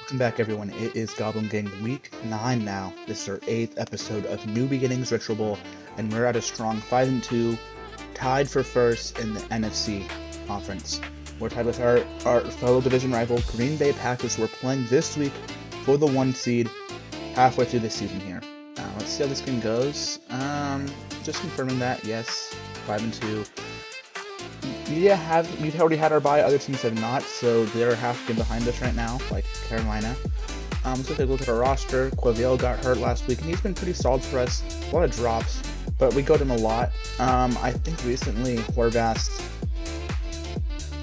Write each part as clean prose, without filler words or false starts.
Welcome back, everyone. It is Goblin Gang Week 9 now. This is our 8th episode of New Beginnings Ritual Bowl, and we're at a strong 5-2, tied for first in the NFC Conference. We're tied with our fellow division rival, Green Bay Packers, who are playing this week for the 1 seed halfway through the season here. Let's see how this game goes. Just confirming that, yes, 5-2. We've already had our bye, other teams have not, so they're half game behind us right now, like Carolina. So take a look at our roster. Quavale got hurt last week, and he's been pretty solid for us. A lot of drops, but we got him a lot. I think recently Horvath's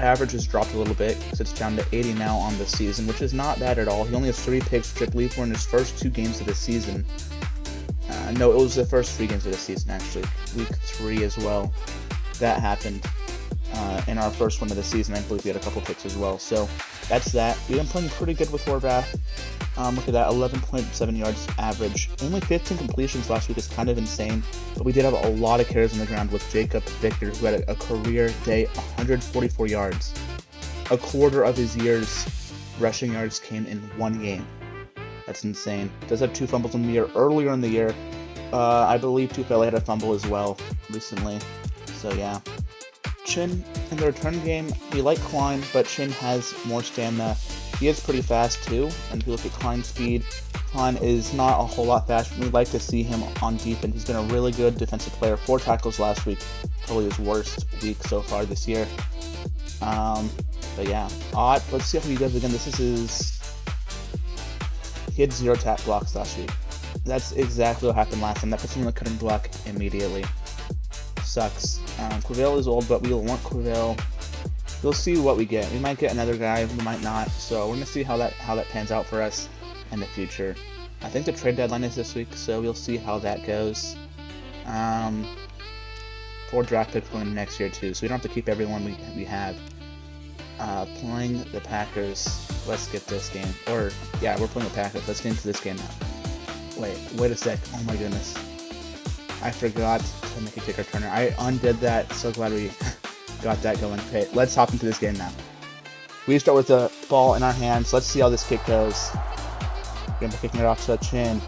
average has dropped a little bit, because it's down to 80 now on the season, which is not bad at all. He only has 3 picks, which I believe were in his first 2 games of the season. No, it was the first 3 games of the season, actually. Week 3 as well. That happened. In our first one of the season, I believe we had a couple picks as well. So that's that. We've been playing pretty good with Horvath. Look at that, 11.7 yards average. Only 15 completions last week is kind of insane, but we did have a lot of carries on the ground with Jacob Victor, who had a career day, 144 yards. A quarter of his year's rushing yards came in 1 game. That's insane. Does have 2 fumbles in the year. Earlier in the year, I believe Tufele had a fumble as well recently. So yeah. Chin in the return game, we like Klein, but Chin has more stamina. He is pretty fast too, and if you look at Klein's speed, Klein is not a whole lot faster. We'd like to see him on defense. He's been a really good defensive player. 4 tackles last week, probably his worst week so far this year. But yeah, let's see how he does again. He had 0 tap blocks last week. That's exactly what happened last time. That puts him in the cutting block immediately. Sucks. Quavale is old, but we don't want Quavale. We'll see what we get. We might get another guy, we might not. So we're gonna see how that pans out for us in the future. I think the trade deadline is this week, so we'll see how that goes. 4 draft picks going next year too, so we don't have to keep everyone we have. Playing the Packers. Let's get this game. Or yeah, we're playing the Packers. Let's get into this game now. Wait a sec. Oh my goodness. I forgot to make a kick returner. I undid that. So glad we got that going. Okay, let's hop into this game now. We start with the ball in our hands. Let's see how this kick goes. We're going to be kicking it off to the chin.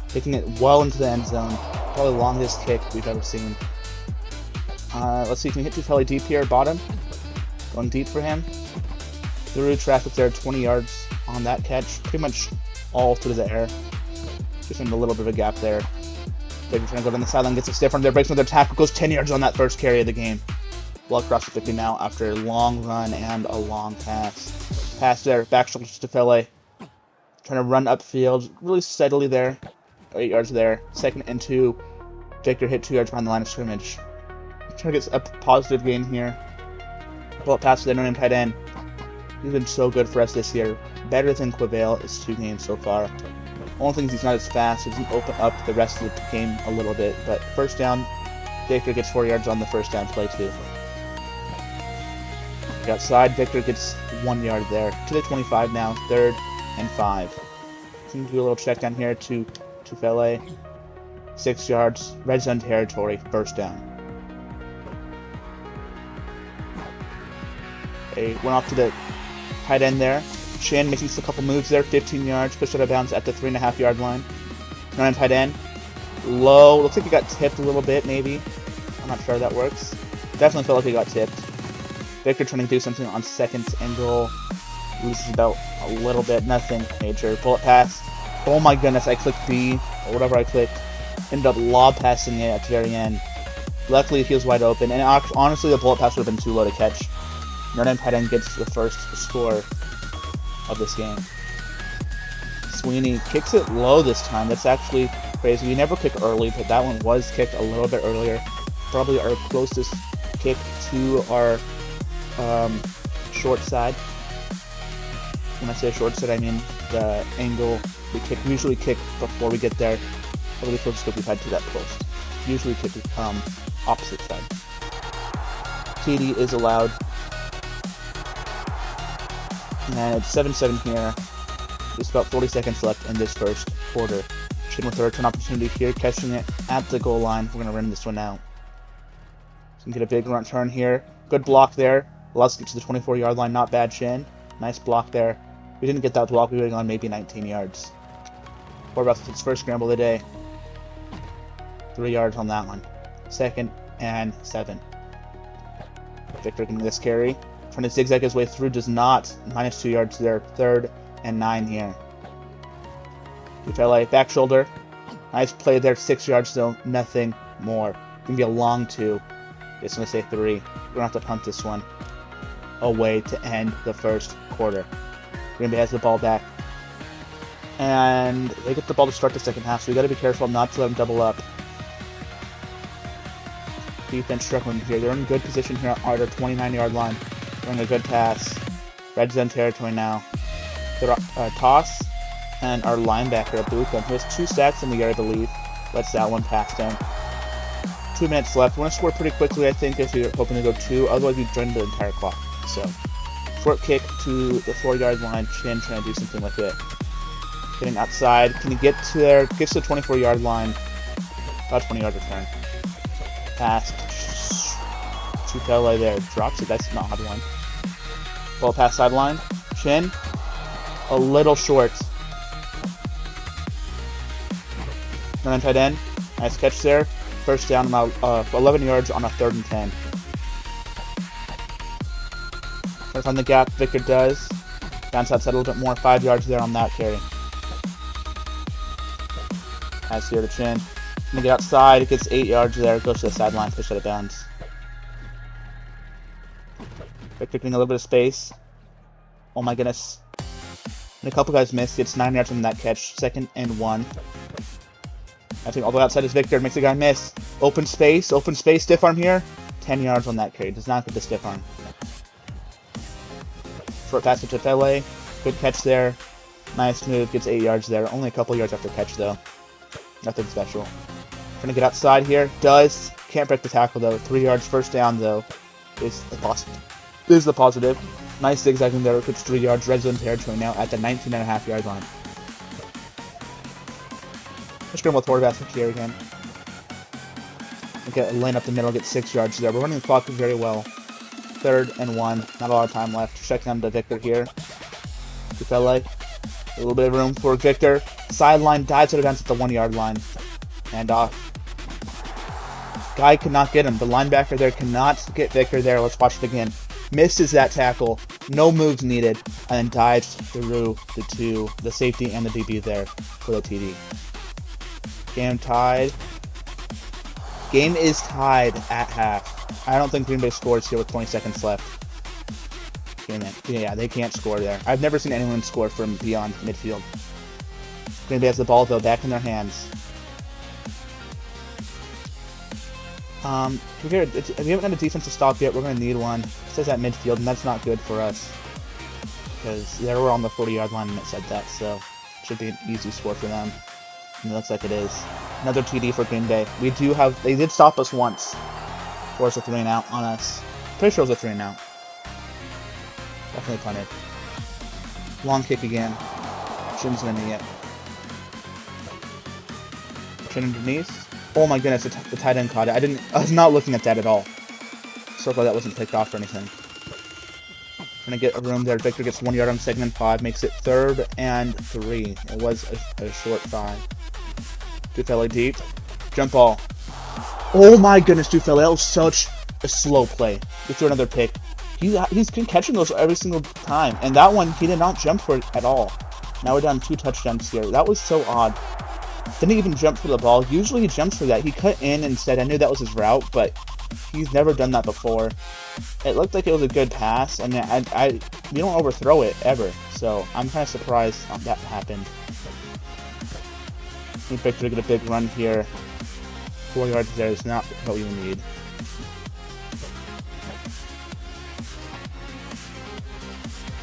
Kicking it well into the end zone. Probably the longest kick we've ever seen. Let's see, can we hit Tufele deep here? Bottom. Going deep for him. Through traffic there, 20 yards on that catch. Pretty much all through the air. Just in a little bit of a gap there. They're trying to go down the sideline, gets a stiff from there, breaks another tackle, goes 10 yards on that first carry of the game. Well across the 50 now after a long run and a long pass. Pass there, back shoulder to Tufele. Trying to run upfield, really steadily there. 8 yards there. 2nd and 2. Victor hit 2 yards behind the line of scrimmage. Trying to get a positive gain here. Bullet pass to the no-name tight end. He's been so good for us this year. Better than Quavale his 2 games so far. Only thing is he's not as fast, so he doesn't open up the rest of the game a little bit. But first down, Victor gets 4 yards on the first down play too. Outside, Victor gets 1 yard there. To the 25 now, 3rd and 5. Can do a little check down here to Tufele. 6 yards, red zone territory, first down. Okay, went off to the tight end there. Chin making a couple moves there, 15 yards, pushed out of bounds at the 3.5 yard line. Running tight end. Low, looks like he got tipped a little bit, maybe. I'm not sure how that works. Definitely felt like he got tipped. Victor trying to do something on 2nd and goal. Loses about a little bit, nothing major. Bullet pass. Oh my goodness, I clicked B, or whatever I clicked. Ended up lob passing it at the very end. Luckily, he was wide open, and honestly, the bullet pass would have been too low to catch. Notre tight end gets the first score of this game. Sweeney kicks it low this time. That's actually crazy. We never kick early, but that one was kicked a little bit earlier. Probably our closest kick to our short side. When I say short side, I mean the angle we usually kick before we get there. Probably the closest we've had to that post. Usually kick opposite side. TD is allowed. And it's 7-7 here. Just about 40 seconds left in this first quarter. Chin with a return opportunity here, catching it at the goal line. We're going to run this one out. So we can get a big run turn here. Good block there. Allows us to get to the 24 yard line. Not bad, Chin. Nice block there. we didn't get that block, we would have gone maybe 19 yards. Horvath with his first scramble of the day. 3 yards on that one. 2nd and 7. Victor getting this carry. Trying to zigzag his way through, does not. -2 yards there. 3rd and 9 here. UCLA back shoulder. Nice play there. 6 yards though. Nothing more. Gonna be a long 2. It's gonna say 3. We're gonna have to punt this one away to end the first quarter. Green Bay has the ball back. And they get the ball to start the second half, so we gotta be careful not to let them double up. Defense struggling here. They're in good position here at their 29-yard line. Running a good pass. Red zone territory now. The toss, and our linebacker, Abuka, who has 2 sacks in the year, I believe, lets that one pass down. 2 minutes left. We want to score pretty quickly, I think, if you're hoping to go 2. Otherwise, we drain the entire clock. So, short kick to the 4-yard line. Chin trying to do something with it. Getting outside. Can he get to there? Gets to the 24-yard line. About 20-yard return. Pass. Chupele there. Drops it. That's not how to line. Ball pass sideline. Chin. A little short. Run tight end. Nice catch there. First down about 11 yards on a 3rd and 10. Trying to find the gap. Victor does. Bounce outside a little bit more. 5 yards there on that carry. Pass here to Chin. Gonna get outside. It gets 8 yards there. Goes to the sideline. Push out of bounds. Victor getting a little bit of space. Oh my goodness. And a couple guys missed. It's 9 yards from that catch. 2nd and 1. I think all the way outside is Victor. Makes the guy miss. Open space. Open space. Stiff arm here. 10 yards on that carry. Does not get the stiff arm. Short pass to Tefele. Good catch there. Nice move. Gets 8 yards there. Only a couple yards after catch though. Nothing special. Trying to get outside here. Does. Can't break the tackle though. 3 yards. First down though. Is the positive. Nice zigzagging there. Gets 3 yards. Red zone territory now at the 19.5-yard line. Let's go with Horvath here again. Get a lane up the middle. Get 6 yards there. We're running the clock very well. 3rd and 1. Not a lot of time left. Check down to Victor here. Tufele. A little bit of room for Victor. Sideline. Dives out of bounds at the 1-yard line. And off. Guy could not get him. The linebacker there cannot get Victor there. Let's watch it again. Misses that tackle. No moves needed. And then dives through the safety and the DB there for the TD. Game tied. Game is tied at half. I don't think Green Bay scores here with 20 seconds left. Yeah, they can't score there. I've never seen anyone score from beyond midfield. Green Bay has the ball, though, back in their hands. If we haven't had a defensive stop yet, we're going to need one. It says at midfield, and that's not good for us. Because they were on the 40-yard line and it said that, so it should be an easy score for them. And it looks like it is. Another TD for Green Bay. They did stop us once. Force a 3-and-out on us. Pretty sure it was a 3-and-out. Definitely punted. Long kick again. Chin's gonna need it. Chin underneath. Oh my goodness, the tight end caught it. I was not looking at that at all. So glad that wasn't picked off or anything. Trying to get a room there. Victor gets 1 yard on 2nd and 5. Makes it 3rd and 3. It was a short 5. Dufele deep. Jump ball. Oh my goodness, Dufele. That was such a slow play. He threw another pick. He's been catching those every single time. And that one, he did not jump for it at all. Now we're down 2 touchdowns here. That was so odd. Didn't even jump for the ball. Usually he jumps for that. He cut in instead. I knew that was his route, but he's never done that before. It looked like it was a good pass, and we don't overthrow it ever. So I'm kind of surprised that happened. I think Victor get a big run here. 4 yards there is not what we need.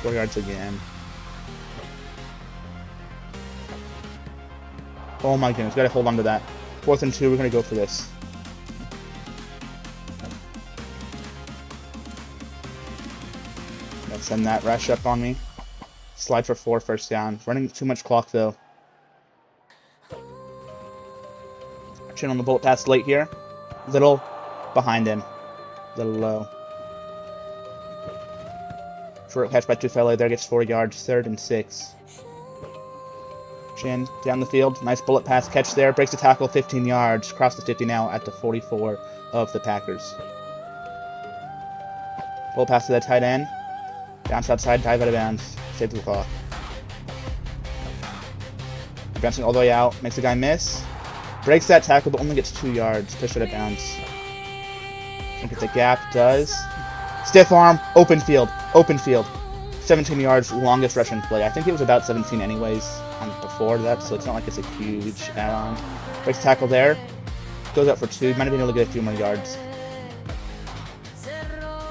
Four yards again. Oh my goodness, gotta hold on to that. 4th and 2, we're gonna go for this. Gonna send that rush up on me. Slide for 4, first down. Running too much clock though. Chin on the bullet pass late here. Little behind him. Little low. Short catch by Tufele. There gets 4 yards. 3rd and 6. Chin down the field. Nice bullet pass catch there. Breaks the tackle 15 yards. Across the 50 now at the 44 of the Packers. Bullet pass to the tight end. Bounce outside. Dive out of bounds. Save the clock. Bouncing all the way out. Makes the guy miss. Breaks that tackle but only gets 2 yards. Push out of bounds. Look at the gap. Does. Stiff arm. Open field. Open field. 17 yards. Longest rushing play. I think it was about 17 anyways before that, so it's not like it's a huge add-on. Breaks tackle there. Goes up for 2. Might have been able to get a few more yards.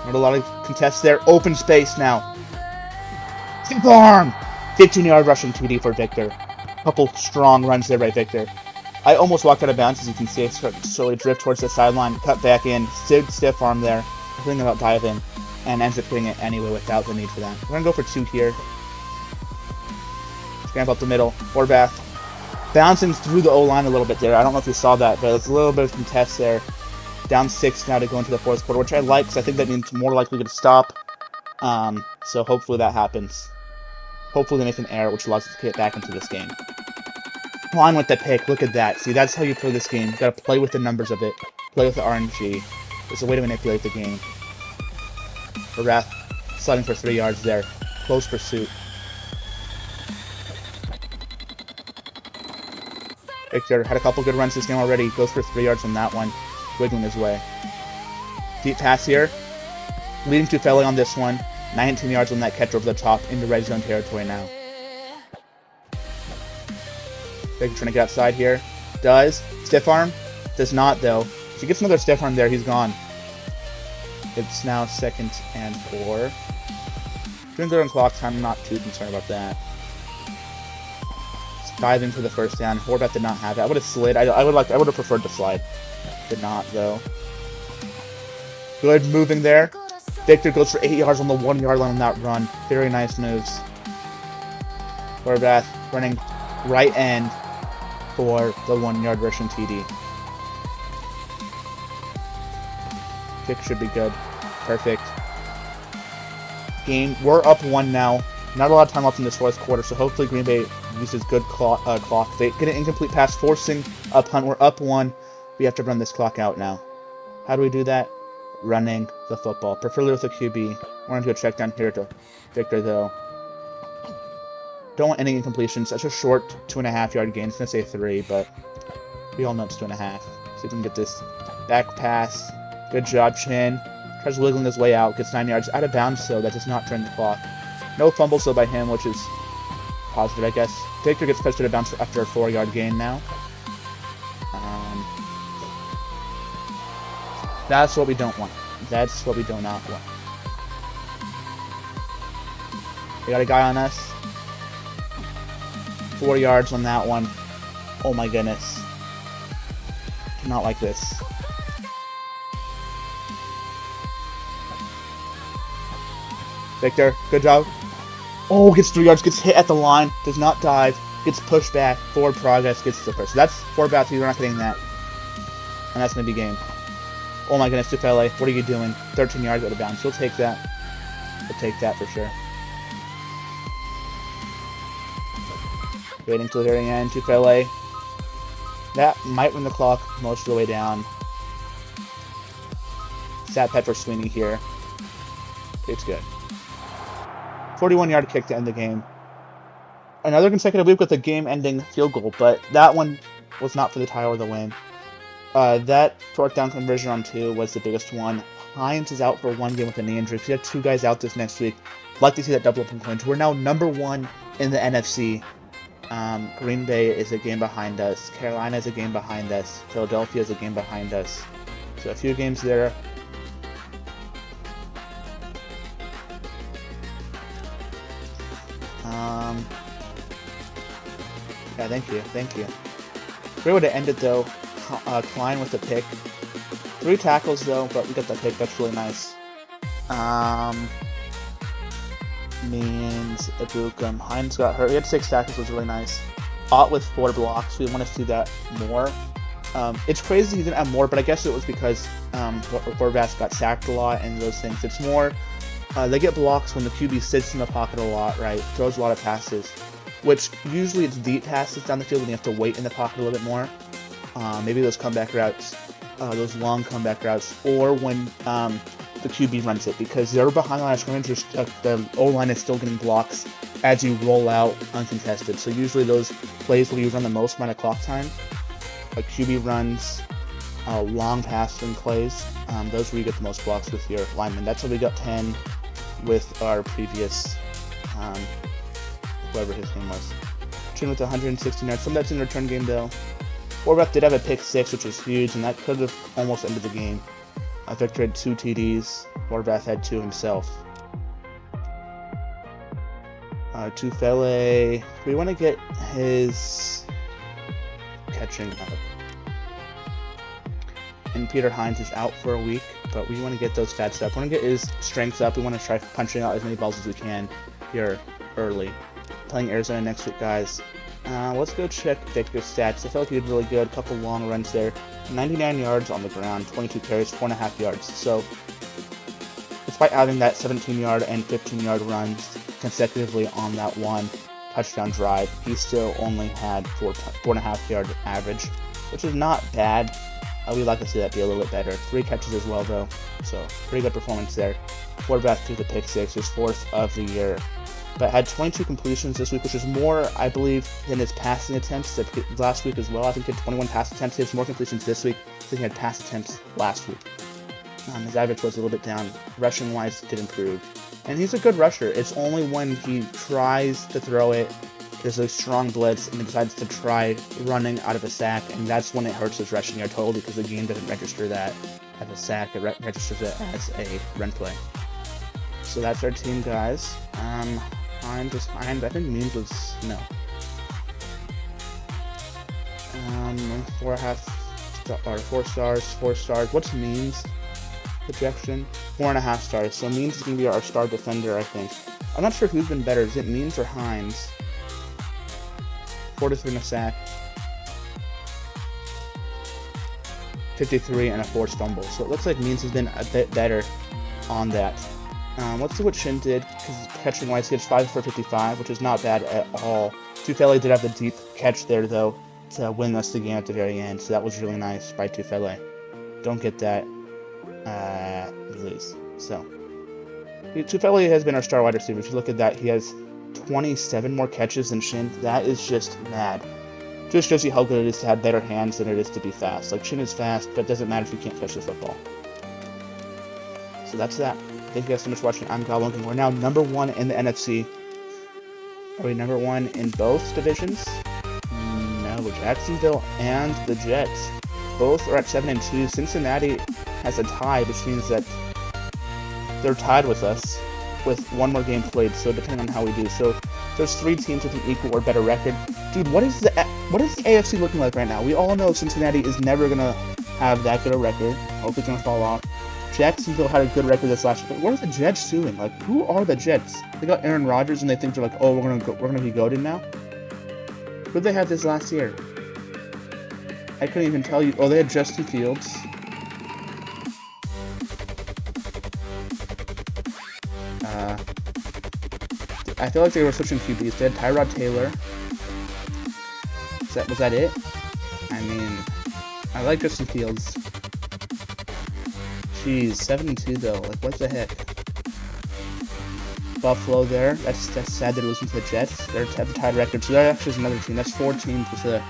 Not a lot of contests there. Open space now. Stiff arm! 15-yard rushing TD for Victor. Couple strong runs there by Victor. I almost walked out of bounds, as you can see. I start to slowly drift towards the sideline. Cut back in. Stiff arm there. Thinking about diving. And ends up hitting it anyway without the need for that. We're going to go for 2 here. Scramble up the middle. Horvath bouncing through the O-line a little bit there. I don't know if you saw that, but it's a little bit of contest there. Down 6 now to go into the 4th quarter, which I like because I think that means more likely to stop. So hopefully that happens. Hopefully they make an error, which allows us to get back into this game. Line with the pick. Look at that. See, that's how you play this game. You got to play with the numbers of it. Play with the RNG. It's a way to manipulate the game. Horvath sliding for 3 yards there. Close pursuit. Victor had a couple good runs this game already. Goes for 3 yards on that one. Wiggling his way. Deep pass here. Leading to Tufele on this one. 19 yards on that catch over the top into red zone territory now. Victor trying to get outside here. Does. Stiff arm. Does not though. If he gets another stiff arm there, he's gone. It's now 2nd and 4. Doing good on clock time. I'm not too concerned about that. Diving for the first down. Horvath did not have it. I would have slid. I would have preferred to slide. Did not though. Good moving there. Victor goes for 8 yards on the 1-yard line on that run. Very nice moves. Horvath running right end for the 1-yard rushing TD. Kick should be good. Perfect. Game. We're up 1 now. Not a lot of time left in this 4th quarter, so hopefully Green Bay uses good clock. They get an incomplete pass, forcing a punt. We're up 1. We have to run this clock out now. How do we do that? Running the football, preferably with a QB. We're going to do a check down here to Victor, though. Don't want any incompletions. That's a short 2.5-yard gain. It's going to say 3, but we all know it's 2.5. See if we can get this back pass. Good job, Chin. Tries wiggling his way out. Gets 9 yards. Out of bounds, so that does not turn the clock. No fumbles, though, by him, which is positive, I guess. Victor gets pushed out of bounds after a 4-yard gain now. That's what we don't want. That's what we do not want. We got a guy on us. 4 yards on that one. Oh my goodness. Do not like this. Victor, good job. Oh, gets 3 yards, gets hit at the line, does not dive, gets pushed back, forward progress, gets the first. So that's 4 bats, we're not getting that. And that's going to be game. Oh my goodness, Tufele, what are you doing? 13 yards out of bounds. We'll take that. We'll take that for sure. Waiting till the very end. Tufele. That might run the clock most of the way down. Sat Pet for Sweeney here. It's good. 41-yard kick to end the game. Another consecutive week with a game-ending field goal, but that one was not for the tie or the win. That 4th down conversion on 2 was the biggest one. Hines is out for 1 game with a knee injury. If you have 2 guys out this next week, I'd like to see that double up in points. We're now number 1 in the NFC. Green Bay is a game behind us. Carolina is a game behind us. Philadelphia is a game behind us. So a few games there. Yeah, thank you. We would have ended though. Klein with the pick. 3 tackles though, but we got the pick. That's really nice. Means Ibukum. Hines got hurt. He had 6 tackles, which was really nice. Ott with 4 blocks. We want to see that more. It's crazy he didn't have more, but I guess it was because Horvath got sacked a lot and those things. It's more They get blocks when the QB sits in the pocket a lot, right? Throws a lot of passes, which usually it's deep passes down the field and you have to wait in the pocket a little bit more. Maybe those comeback routes, those long comeback routes, or when the QB runs it, because they're behind the line of scrimmage, the O-line is still getting blocks as you roll out uncontested. So usually those plays where you run the most amount of clock time, like QB runs, long passing plays, those where you get the most blocks with your linemen. That's how we got 10 with our previous, whoever his name was. Chin with 160 yards. Some of that's in the return game though. Horvath did have a pick 6, which was huge, and that could have almost ended the game. Victor had 2 TDs. Horvath had 2 himself. Tufele, we want to get his catching up. And Peter Hines is out for a week, but we want to get those stats up. We want to get his strengths up. We want to try punching out as many balls as we can here early. Playing Arizona next week, guys. Let's go check Victor's stats. I felt like he did really good. A couple long runs there. 99 yards on the ground, 22 carries, 4.5 yards. So, despite having that 17-yard and 15-yard runs consecutively on that one touchdown drive, he still only had 4.5 yard average, which is not bad. We'd like to see that be a little bit better. 3 catches as well, though, so pretty good performance there. Quarterback threw the pick 6, his 4th of the year, but had 22 completions this week, which is more, I believe, than his passing attempts last week as well. I think he had 21 pass attempts. He has more completions this week than he had pass attempts last week. His average was a little bit down. Rushing-wise, did improve. And he's a good rusher. It's only when he tries to throw it, there's a strong blitz, and he decides to try running out of a sack, and that's when it hurts his rushing yard total, because the game doesn't register that as a sack. It registers it as a run play. So that's our team, guys. I think Means was, no. 4 stars. What's Means projection? 4.5 stars. So Means is going to be our star defender, I think. I'm not sure who's been better. Is it Means or Hines? 43 and a sack. 53 and a forced fumble. So it looks like Means has been a bit better on that. Let's see what Shin did, because catching wise, he had 5 for 55, which is not bad at all. Tufele did have the deep catch there, though, to win us the game at the very end, so that was really nice by Tufele. Don't get that, lose. So, Tufele has been our star wide receiver. If you look at that, he has 27 more catches than Shin. That is just mad. Just shows you how good it is to have better hands than it is to be fast. Like, Shin is fast, but it doesn't matter if you can't catch the football. So that's that. Thank you guys so much for watching. I'm Goblin King. We're now number 1 in the NFC. Are we number 1 in both divisions? No, Jacksonville and the Jets. Both are at 7-2. Cincinnati has a tie, which means that they're tied with us with 1 more game played, so depending on how we do. So there's 3 teams with an equal or better record. Dude, what is the AFC looking like right now? We all know Cincinnati is never going to have that good a record. Hopefully it's going to fall off. Jacksonville had a good record this last year. What are the Jets doing? Like, who are the Jets? They got Aaron Rodgers and they think they're like, oh, we're gonna be goated now? Who did they have this last year? I couldn't even tell you. Oh, they had Justin Fields. I feel like they were switching QBs. They had Tyrod Taylor. Was that it? I mean, I like Justin Fields. Jeez, 7-2 though. Like, what the heck? Buffalo there. That's sad that it was with the Jets. They're tied record. So that actually is another team. That's 4 teams with a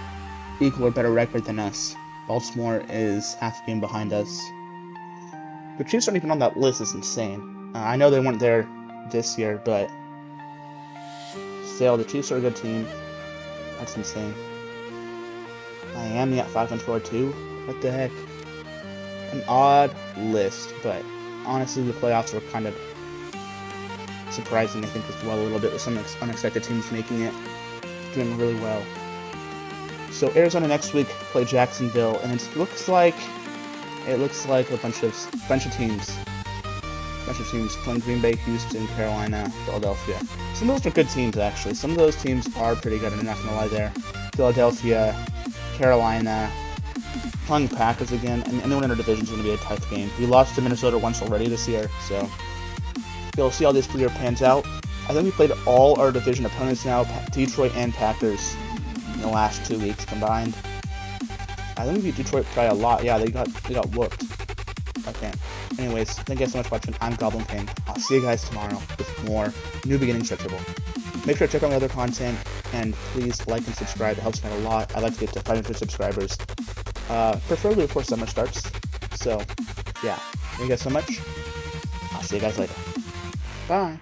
equal or better record than us. Baltimore is half a game behind us. The Chiefs aren't even on that list. Is insane. I know they weren't there this year, but still, the Chiefs are a good team. That's insane. Miami at 5-4 too. What the heck? An odd list, but honestly, the playoffs were kind of surprising, I think, as well, a little bit, with some unexpected teams making it, doing really well. So Arizona next week play Jacksonville, and it looks like a bunch of teams playing Green Bay, Houston, Carolina, Philadelphia. Some of those are good teams, actually. Some of those teams are pretty good, I'm not gonna lie there. Philadelphia, Carolina, playing Packers again, and anyone in our division is going to be a tough game. We lost to Minnesota once already this year, so You'll see how this year pans out. I think we played all our division opponents now, Detroit and Packers, in the last 2 weeks combined. I think we beat Detroit probably a lot. Yeah, they got whooped. Okay. Anyways, thank you guys so much for watching. I'm Goblin King. I'll see you guys tomorrow with more New Beginning Stretchable. Make sure to check out my other content, and please like and subscribe. It helps me out a lot. I'd like to get to 500 subscribers, preferably before summer starts. So, yeah. Thank you guys so much. I'll see you guys later. Bye.